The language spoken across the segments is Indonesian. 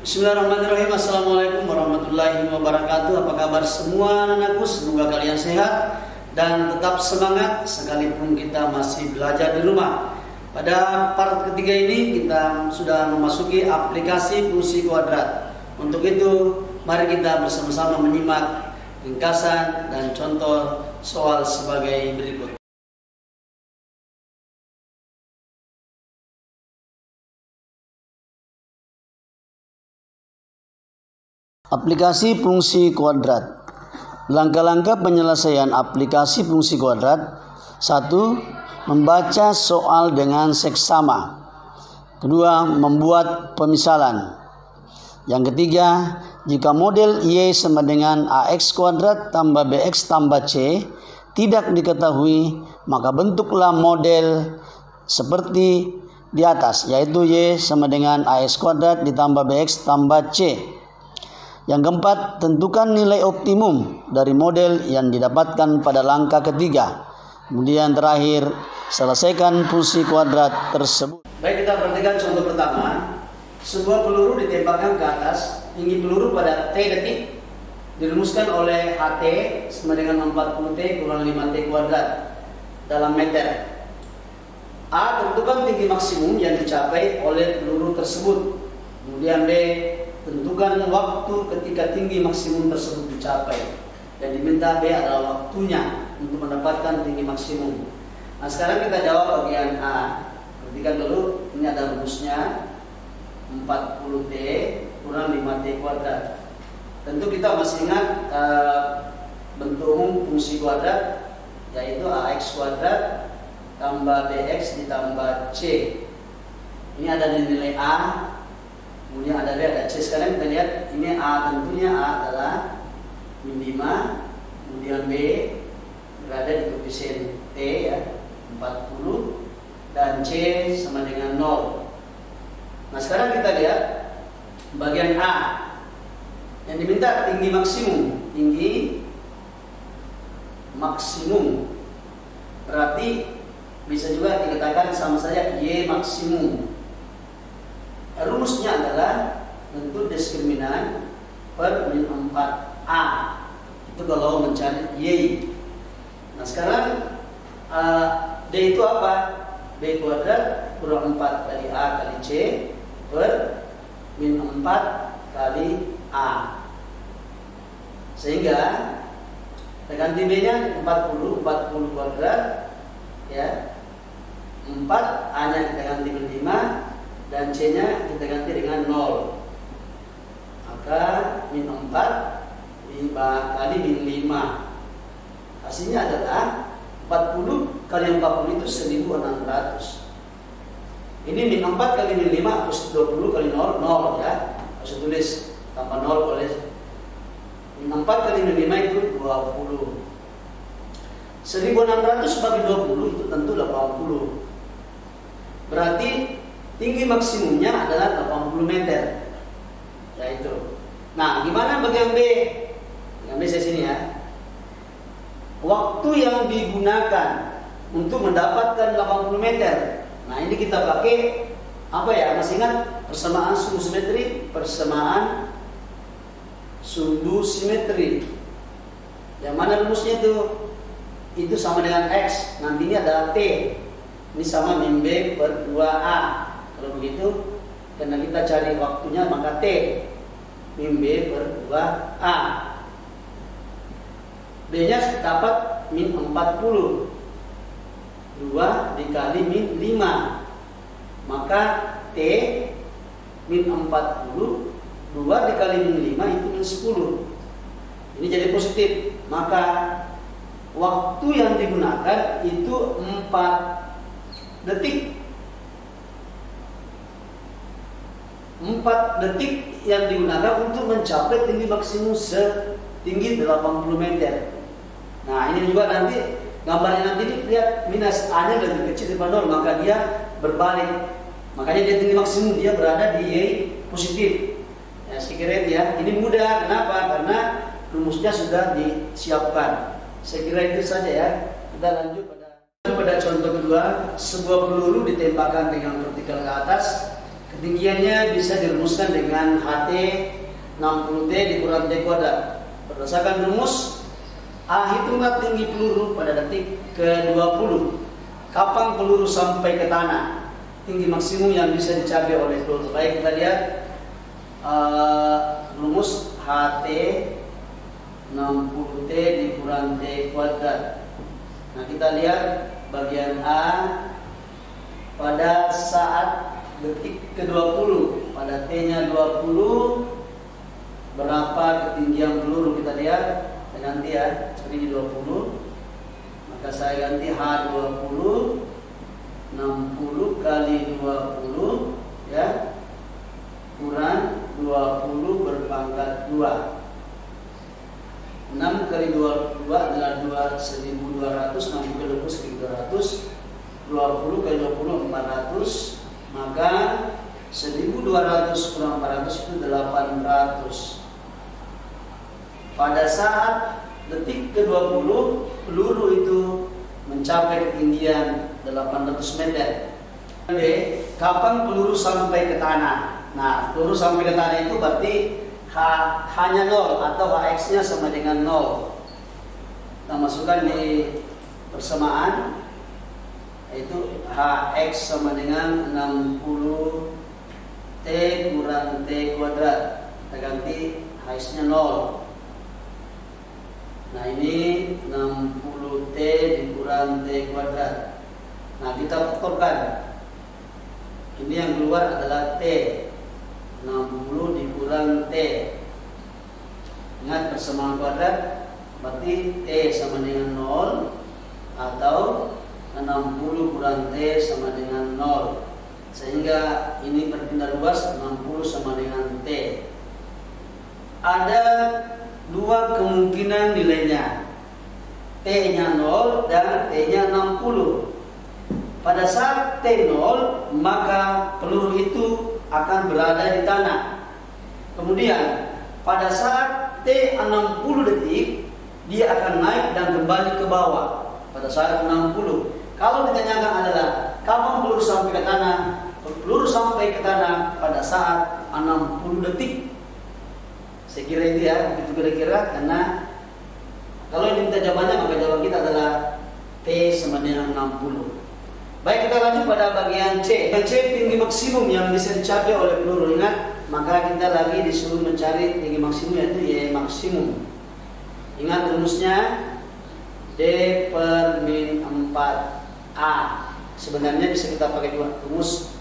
Bismillahirrahmanirrahim. Assalamualaikum warahmatullahi wabarakatuh. Apa kabar semua anakku? Semoga kalian sehat dan tetap semangat sekalipun kita masih belajar di rumah. Pada part ketiga ini kita sudah memasuki aplikasi fungsi kuadrat. Untuk itu mari kita bersama-sama menyimak ringkasan dan contoh soal sebagai berikut. Aplikasi fungsi kuadrat. Langkah-langkah penyelesaian aplikasi fungsi kuadrat. 1. Membaca soal dengan seksama. 2. Membuat pemisalan. Yang ketiga, jika model Y sama dengan AX kuadrat tambah BX tambah C tidak diketahui, maka bentuklah model seperti di atas, yaitu Y sama dengan AX kuadrat ditambah BX tambah C. Yang keempat, tentukan nilai optimum dari model yang didapatkan pada langkah ketiga. Kemudian terakhir, selesaikan fungsi kuadrat tersebut. Baik, kita perhatikan contoh pertama. Sebuah peluru ditembakkan ke atas. Tinggi peluru pada T detik dirumuskan oleh HT sama dengan 40T kurang 5T kuadrat dalam meter. A, tentukan tinggi maksimum yang dicapai oleh peluru tersebut. Kemudian B, tentukan waktu ketika tinggi maksimum tersebut dicapai. Dan diminta B adalah waktunya untuk mendapatkan tinggi maksimum. Nah, sekarang kita jawab bagian A. Perhatikan dulu, ini ada rumusnya 40T kurang 5T kuadrat. Tentu kita masih ingat bentuk umum fungsi kuadrat, yaitu AX kuadrat tambah BX ditambah C. Ini ada nilai A, kemudian ada B, ada C. Sekarang kita lihat, ini A, tentunya A adalah min 5, kemudian B berada di koefisien T ya, 40, dan C sama dengan 0. Nah, sekarang kita lihat bagian A. Yang diminta tinggi maksimum. Tinggi maksimum. Berarti bisa juga dikatakan sama saja Y maksimum. Rumusnya adalah tentu diskriminan per min 4A. Itu kalau mencari Y. Nah, sekarang D itu apa? B kuadrat kurang 4 kali A kali C per min 4 kali A. Sehingga kita ganti B nya 40 kuadrat ya. 4 A nya kita ganti min 5 dan C nya kita ganti dengan 0. Maka min 4 kali min 5. Hasilnya adalah 40 kali 40 itu 1600. Ini min 4 kali min 5 harus 20 kali 0 ya. Harus tulis tambah 0 oleh min 4 kali min 5 itu 20. 1600 bagi 20 itu tentu 80. Berarti tinggi maksimumnya adalah 80 meter. Ya itu. Nah, gimana bagian B? Bagian B saya sini ya. Waktu yang digunakan untuk mendapatkan 80 meter. Nah, ini kita pakai apa ya? Masih ingat persamaan sundu simetri? Persamaan sundu simetri. Yang mana rumusnya itu? Itu sama dengan X. Nanti ini adalah T. Ini sama min B per 2A. Kalau begitu, karena kita cari waktunya maka T min B per 2A. B nya dapat min 40. 2 dikali min 5. Maka T min 40, 2 dikali min 5 itu min 10. Ini jadi positif. Maka waktu yang digunakan itu 4 detik. 4 detik yang digunakan untuk mencapai tinggi maksimum setinggi 80 meter. Nah, ini juga nanti gambarnya nanti lihat minus A nya lebih kecil daripada 0, maka dia berbalik. Makanya dia tinggi maksimum dia berada di Y positif. Ya, saya kira itu ya. Ini mudah. Kenapa? Karena rumusnya sudah disiapkan. Saya kira itu saja ya. Kita lanjut pada contoh kedua. Sebuah peluru ditembakkan dengan vertikal ke atas. Ketinggiannya bisa dirumuskan dengan HT 60T dikurang T kuadrat. Berdasarkan rumus, A hitunglah tinggi peluru pada detik ke-20. Kapan peluru sampai ke tanah? Tinggi maksimum yang bisa dicapai oleh peluru. Baik, kita lihat rumus HT 60T dikurang T kuadrat. Nah, kita lihat bagian A pada saat detik ke-20, pada T-nya 20, berapa ketinggian peluru? Kita lihat, saya ganti ya, ini 20, maka saya ganti H20, 60 kali 20 ya, kurang 20 berpangkat 2. 6 kali 22 adalah 1200, 60 kali 20 1200, 20 kali 20 400, maka 1200 kurang 400 itu 800. Pada saat detik ke-20 peluru itu mencapai ketinggian 800 meter. Kapan peluru sampai ke tanah? Nah, peluru sampai ke tanah itu berarti hanya 0 atau HX nya sama dengan 0. Kita masukkan di persamaan, yaitu HX sama dengan 60T kurang T kuadrat. Kita ganti HX nya 0. Nah, ini 60T dikurang T kuadrat. Nah, kita faktorkan. Ini yang keluar adalah T. 60 dikurang T. Ingat persamaan kuadrat, berarti T sama dengan 0 atau 60 kurang T sama dengan 0. Sehingga ini berpindah luas, 60 sama dengan T. Ada dua kemungkinan nilainya, T-nya 0 dan T-nya 60. Pada saat T 0, maka peluru itu akan berada di tanah. Kemudian pada saat T 60 detik, dia akan naik dan kembali ke bawah pada saat 60. Kalau ditanyakan adalah kapan peluru sampai ke tanah? Peluru sampai ke tanah pada saat 60 detik. Saya kira itu ya, begitu kira-kira, karena kalau ini minta jawabannya, maka jawaban kita adalah T sama dengan 60. Baik, kita lanjut pada bagian C. Bagian C, tinggi maksimum yang bisa dicapai oleh peluru. Ingat, maka kita lagi disuruh mencari tinggi maksimum, yaitu Y maksimum. Ingat rumusnya, D per min 4A. Sebenarnya bisa kita pakai dua rumus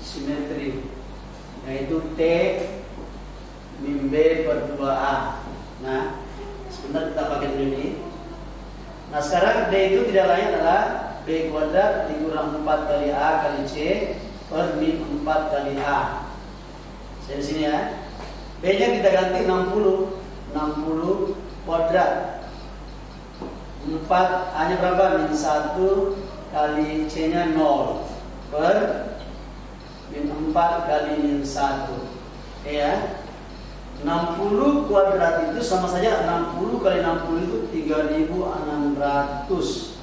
simetri, yaitu T min B per 2A. Nah, sebentar kita pakai dulu ini. Nah, sekarang D itu tidak lain adalah B kuadrat dikurang 4 kali A kali C per min 4 kali A. Saya di sini ya. B-nya kita ganti 60 kuadrat. 4 A-nya berapa? Min 1 kali C-nya 0 per min 4 kali min 1. Oke ya. 60 kuadrat itu sama saja, 60 kali 60 itu 3600.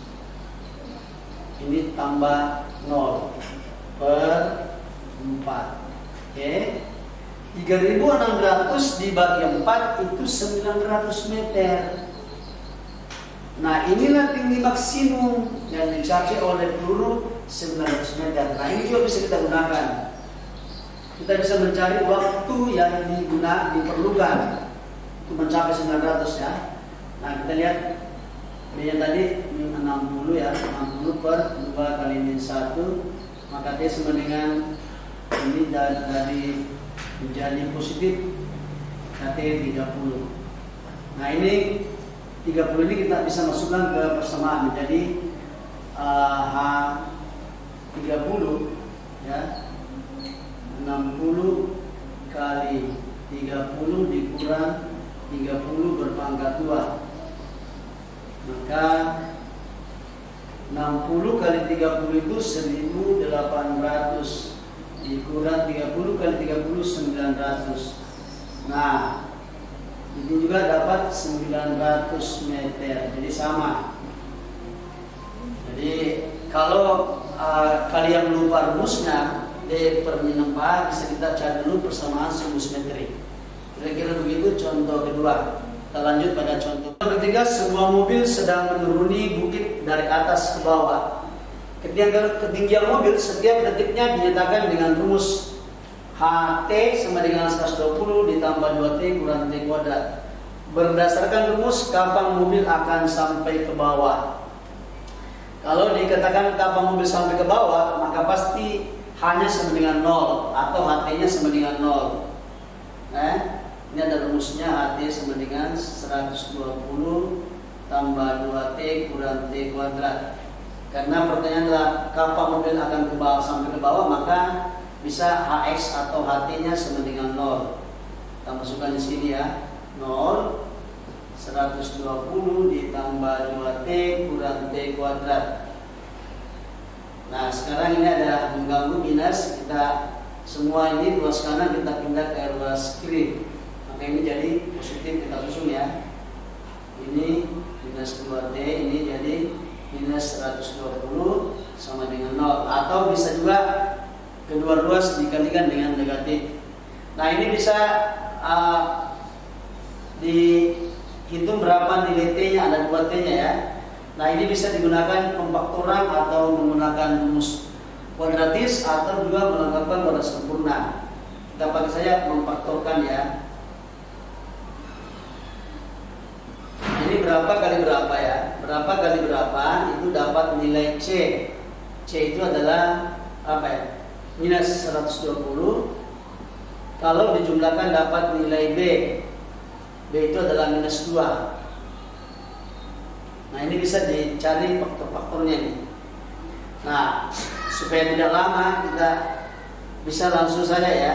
Ini tambah 0 per 4. Oke. 3600 dibagi 4 itu 900 meter. Nah, inilah tinggi maksimum yang dicapai oleh peluru, 900 meter. Nah, ini juga bisa kita gunakan. Kita bisa mencari waktu yang diperlukan untuk mencapai 900 ya. Nah, kita lihat B-nya tadi min 60 ya, 60 per 2 kali min 1, maka T sama dengan ini dari menjadi positif, T 30. Nah, ini 30 ini kita bisa masukkan ke persamaan menjadi H 30 ya, 60 kali 30 dikurang 30 berpangkat 2. Maka 60 kali 30 itu 1800 dikurang 30 kali 30 900. Nah, ini juga dapat 900 meter. Jadi sama. Jadi kalau kalian lupa rumusnya, D D per min 4 bisa kita cari dulu persamaan sumbu simetri. Kira-kira begitu contoh kedua. Kita lanjut pada contoh ketiga. Sebuah mobil sedang menuruni bukit dari atas ke bawah. Ketinggian mobil setiap detiknya dinyatakan dengan rumus HT sama dengan 120 ditambah 2T kurang T kuadrat. Berdasarkan rumus, kapan mobil akan sampai ke bawah? Kalau dikatakan kapan mobil sampai ke bawah, maka pasti H-nya sama dengan 0 atau HT-nya sama dengan 0. Ini ada rumusnya, HT sama dengan 120 tambah 2T kurang T kuadrat. Karena pertanyaan adalah kapan mobil akan ke bawah, sampai ke bawah, maka bisa HX atau HT-nya sama dengan 0. Kita masukkan di sini ya, 0 120 ditambah 2T kurang T kuadrat. Nah sekarang ini ada mengganggu minus, kita semua ini ruas kanan kita pindah ke ruas kiri, maka ini jadi positif, kita susun ya. Ini minus 2T, ini jadi minus 120 sama dengan 0. Atau bisa juga kedua ruas dikalikan dengan negatif. Nah ini bisa dihitung berapa nilai T-nya, ada 2T-nya ya. Nah ini bisa digunakan pemfaktoran atau menggunakan rumus kuadratis atau juga melengkapkan pada sempurna. Kita pakai saja memfaktorkan ya. Ini berapa kali berapa ya? Berapa kali berapa itu dapat nilai C. C itu adalah apa ya? Minus 120. Kalau dijumlahkan dapat nilai B. B itu adalah minus 2. Nah ini bisa dicari faktor-faktornya nih. Nah supaya tidak lama kita bisa langsung saja ya.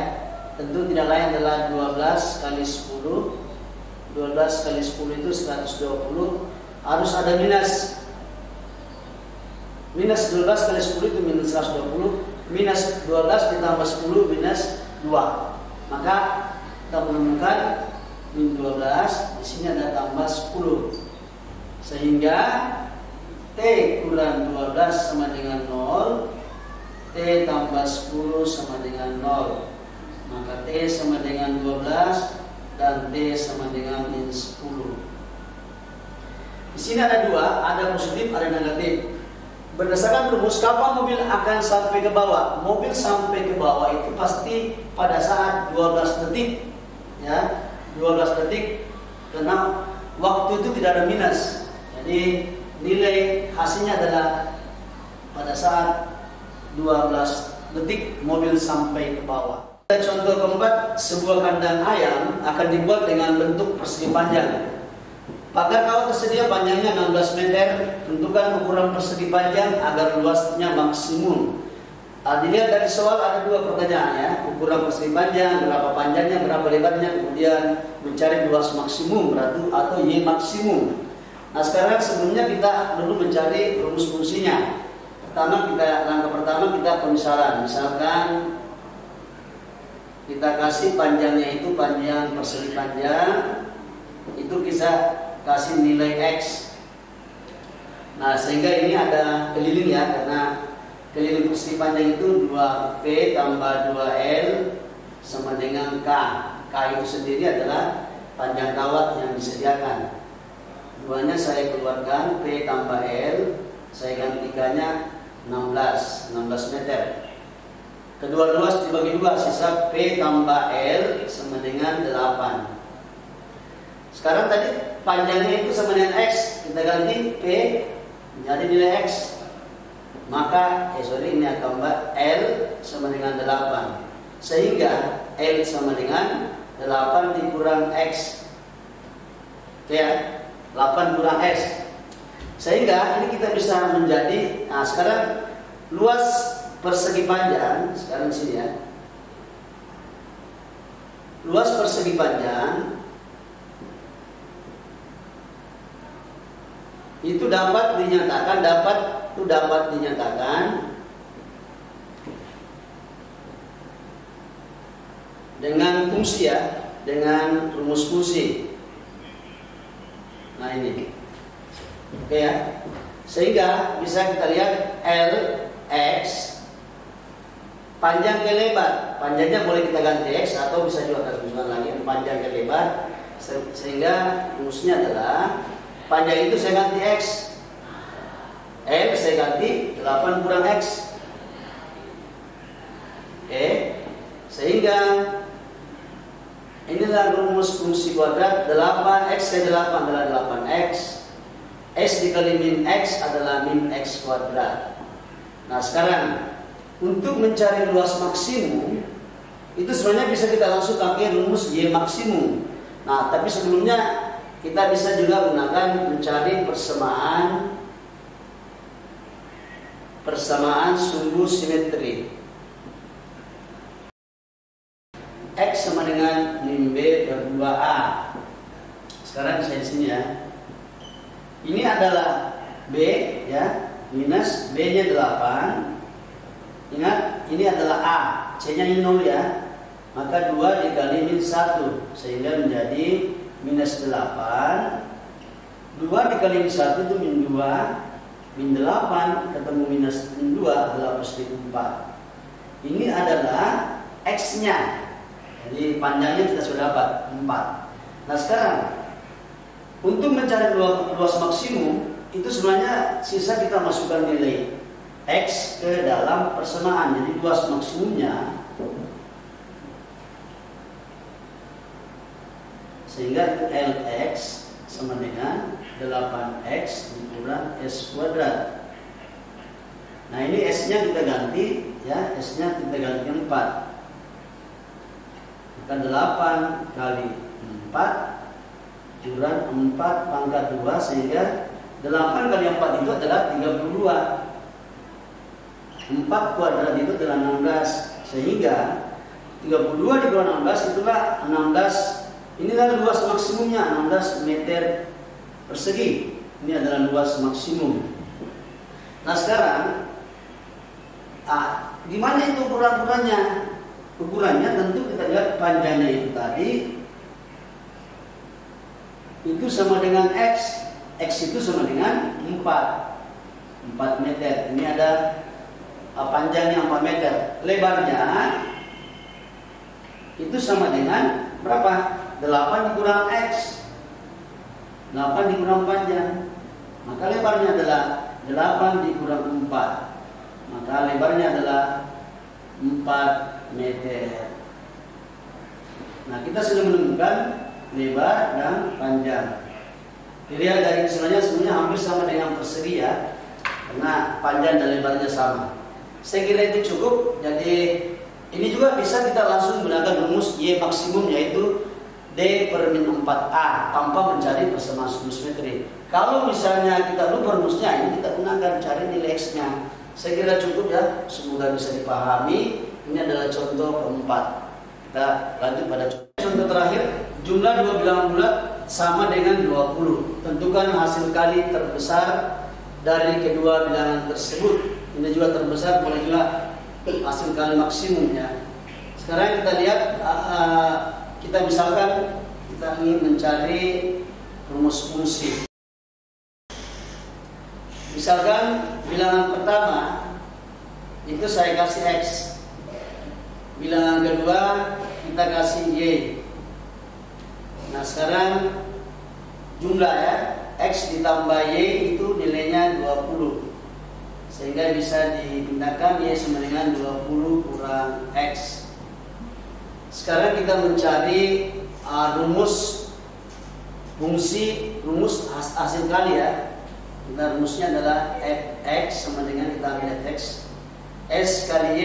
Tentu tidak lain adalah 12 kali 10. 12 kali 10 itu 120. Harus ada minus. Minus 12 kali 10 itu minus 120. Minus 12 ditambah 10 minus 2. Maka kita menemukan min 12. Di sini ada tambah 10. Sehingga T kurang 12 sama dengan 0. T tambah 10 sama dengan 0. Maka T sama dengan 12 dan T sama dengan min 10. Di sini ada dua, ada positif, ada negatif. Berdasarkan rumus, kapan mobil akan sampai ke bawah? Mobil sampai ke bawah itu pasti pada saat 12 detik, ya, 12 detik, karena waktu itu tidak ada minus. Jadi nilai hasilnya adalah pada saat 12 detik mobil sampai ke bawah. Contoh keempat, sebuah kandang ayam akan dibuat dengan bentuk persegi panjang. Pagar kawat tersedia panjangnya 16 meter. Tentukan ukuran persegi panjang agar luasnya maksimum. Dilihat dari soal ada dua pertanyaan ya. Ukuran persegi panjang, berapa panjangnya, berapa lebarnya, kemudian mencari luas maksimum atau Y maksimum. Nah sekarang sebelumnya kita dulu mencari rumus fungsinya. Langkah pertama kita pemisalan. Misalkan kita kasih panjangnya itu panjang persegi panjang, itu bisa kasih nilai X. Nah sehingga ini ada keliling ya, karena keliling persegi panjang itu 2P tambah 2L sama dengan K. K itu sendiri adalah panjang kawat yang disediakan. Duanya saya keluarkan, P tambah L, saya gantikannya 16 meter. Kedua ruas dibagi dua, sisa P tambah L sama dengan 8. Sekarang tadi panjangnya itu sama dengan X, kita ganti P jadi nilai X. Maka ini akan tambah L sama dengan 8. Sehingga L sama dengan 8 dikurang X. Oke ya, 8 kurang X. Sehingga ini kita bisa menjadi, nah sekarang luas persegi panjang, sekarang sini ya. Luas persegi panjang itu dapat dinyatakan dengan fungsi ya, dengan rumus fungsi. Nah ini, oke ya. Sehingga bisa kita lihat L X panjang ke lebar. Panjangnya boleh kita ganti X atau bisa juga kita tunjukkan lagi panjang ke lebar. Sehingga rumusnya adalah panjang itu saya ganti X, L saya ganti 8 kurang X. Sehingga inilah rumus fungsi kuadrat 8X ke 8 adalah 8X. S dikali min X adalah min X kuadrat. Nah sekarang untuk mencari luas maksimum itu sebenarnya bisa kita langsung pakai rumus Y maksimum. Nah tapi sebelumnya kita bisa juga gunakan mencari persamaan sumbu simetri. X sama dengan min B per 2A. Sekarang saya di sini ya. Ini adalah B ya, minus B-nya 8. Ingat, ini adalah A, C-nya ini 0 ya. Maka 2 dikali min 1 sehingga menjadi minus 8. 2 dikali min 1 itu min 2. Min 8 ketemu minus min 2 adalah pasti 4. Ini adalah X-nya. Jadi panjangnya kita sudah dapat 4. Nah sekarang untuk mencari luas maksimum itu sebenarnya sisa kita masukkan nilai X ke dalam persamaan. Jadi luas maksimumnya sehingga Lx sama dengan 8X dikurang S kuadrat. Nah ini S-nya kita ganti ya, S-nya kita ganti 4. Maka 8 kali 4 kurang 4 pangkat 2 sehingga 8 kali 4 itu adalah 32. 4 kuadrat itu adalah 16 sehingga 32 dikurang 16 itulah 16. Inilah luas maksimumnya 16 meter persegi. Ini adalah luas maksimum. Nah sekarang gimana itu ukuran-ukurannya? Ukurannya tentu kita lihat panjangnya itu tadi itu sama dengan X. X itu sama dengan 4 meter. Ini ada panjangnya 4 meter. Lebarnya itu sama dengan berapa? 8 dikurang X. 8 dikurang panjang. Maka lebarnya adalah 8 dikurang 4. Maka lebarnya adalah 4 meter. Nah kita sudah menemukan lebar dan panjang. Dilihat dari sebenarnya hampir sama dengan persegi ya, karena panjang dan lebarnya sama. Saya kira itu cukup. Jadi ini juga bisa kita langsung gunakan rumus Y maksimum, yaitu D per min 4A tanpa mencari persamaan sumbu simetri. Kalau misalnya kita lupa rumusnya, ini kita gunakan cari nilai X-nya. Saya kira cukup ya, semoga bisa dipahami. Ini adalah contoh keempat. Kita lanjut pada contoh terakhir. Jumlah dua bilangan bulat sama dengan 20. Tentukan hasil kali terbesar dari kedua bilangan tersebut. Ini juga terbesar, boleh juga hasil kali maksimumnya. Sekarang kita lihat, kita misalkan kita ingin mencari rumus fungsi. Misalkan bilangan pertama itu saya kasih X, bilangan kedua kita kasih Y. Nah sekarang jumlah ya, X ditambah Y itu nilainya 20, sehingga bisa dipindahkan Y sama dengan 20 kurang X. Sekarang kita mencari rumus fungsi, rumus hasil kali ya. Kita rumusnya adalah X sama dengan kita ambil X S kali Y,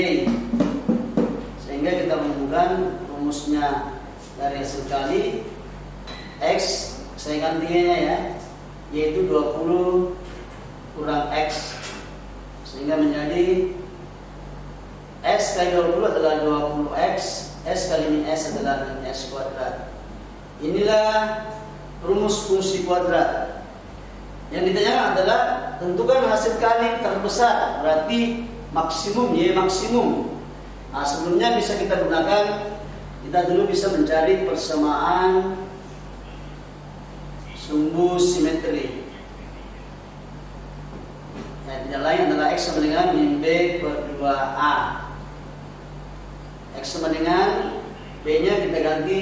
sehingga kita menemukan rumusnya dari hasil kali X saya gantinya ya, yaitu 20 kurang X, sehingga menjadi S kali 20 adalah 20X, S kali min S adalah min S kuadrat. Inilah rumus fungsi kuadrat. Yang ditanyakan adalah tentukan hasil kali terbesar, berarti maksimum, Y maksimum. Nah, sebelumnya bisa kita gunakan, kita dulu bisa mencari persamaan sumbu simetri. Yang tidak lain adalah X sama dengan min B per 2A. X sama dengan B nya kita ganti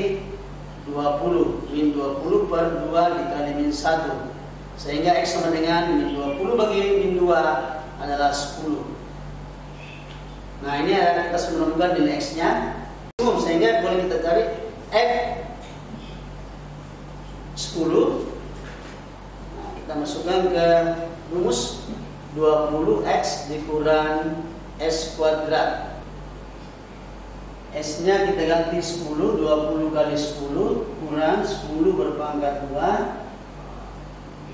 20, min 20 per 2 dikali min 1, sehingga X sama dengan min 20 bagi min 2 adalah 10. Nah, ini kita sudah menemukan nilai X nya, sehingga boleh kita cari F 10. Nah, kita masukkan ke rumus 20X dikurang S kuadrat. S nya kita ganti 10, 20 kali 10 kurang 10 berpangkat 2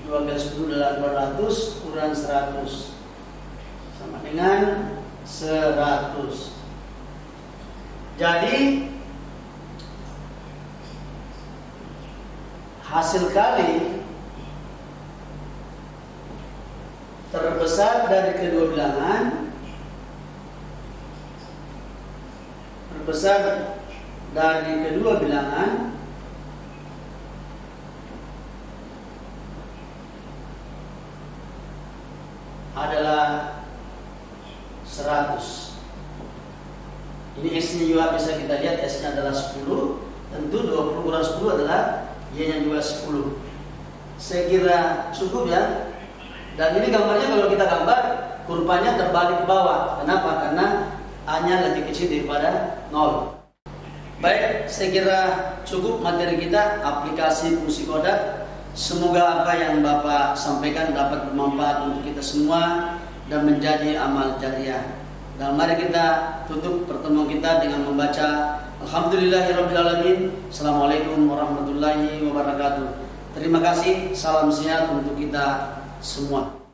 kali 10 adalah 200 kurang 100 sama dengan 100. Jadi hasil kali terbesar dari kedua bilangan adalah 100. Ini X nya juga bisa kita lihat, S nya adalah 10. Tentu 20 kurang 10 adalah Y nya juga 10. Saya kira cukup ya. Dan ini gambarnya kalau kita gambar, kurvanya terbalik ke bawah. Kenapa? Karena A nya lebih kecil daripada 0. Baik, saya kira cukup materi kita aplikasi fungsi kuadrat. Semoga apa yang Bapak sampaikan dapat bermanfaat untuk kita semua dan menjadi amal jariah. Dan mari kita tutup pertemuan kita dengan membaca Alhamdulillahirrabbilalamin. Assalamualaikum warahmatullahi wabarakatuh. Terima kasih, salam sehat untuk kita semua.